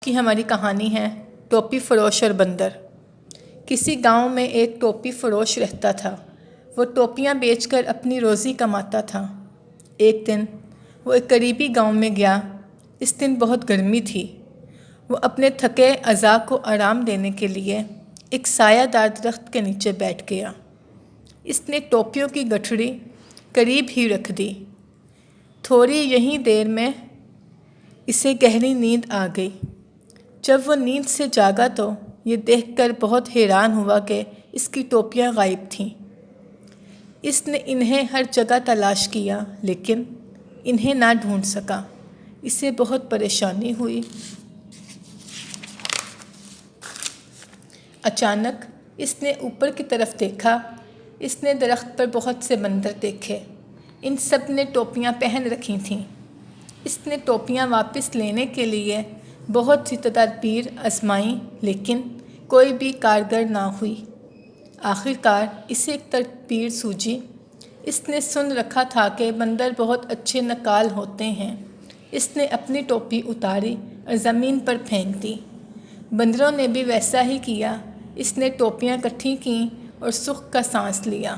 کی ہماری کہانی ہے ٹوپی فروش اور بندر۔ کسی گاؤں میں ایک ٹوپی فروش رہتا تھا۔ وہ ٹوپیاں بیچ کر اپنی روزی کماتا تھا۔ ایک دن وہ ایک قریبی گاؤں میں گیا۔ اس دن بہت گرمی تھی۔ وہ اپنے تھکے اعضاء کو آرام دینے کے لیے ایک سایہ دار درخت کے نیچے بیٹھ گیا۔ اس نے ٹوپیوں کی گٹھڑی قریب ہی رکھ دی۔ تھوڑی یہی دیر میں اسے گہری نیند آ گئی۔ جب وہ نیند سے جاگا تو یہ دیکھ کر بہت حیران ہوا کہ اس کی ٹوپیاں غائب تھیں۔ اس نے انہیں ہر جگہ تلاش کیا لیکن انہیں نہ ڈھونڈ سکا۔ اسے بہت پریشانی ہوئی۔ اچانک اس نے اوپر کی طرف دیکھا۔ اس نے درخت پر بہت سے بندر دیکھے۔ ان سب نے ٹوپیاں پہن رکھی تھیں۔ اس نے ٹوپیاں واپس لینے کے لیے بہت سی تدابیر آزمائیں لیکن کوئی بھی کارگر نہ ہوئی۔ آخر کار اسے ایک تدبیر سوجھی۔ اس نے سن رکھا تھا کہ بندر بہت اچھے نقال ہوتے ہیں۔ اس نے اپنی ٹوپی اتاری اور زمین پر پھینک دی۔ بندروں نے بھی ویسا ہی کیا۔ اس نے ٹوپیاں اکٹھی کیں اور سکھ کا سانس لیا۔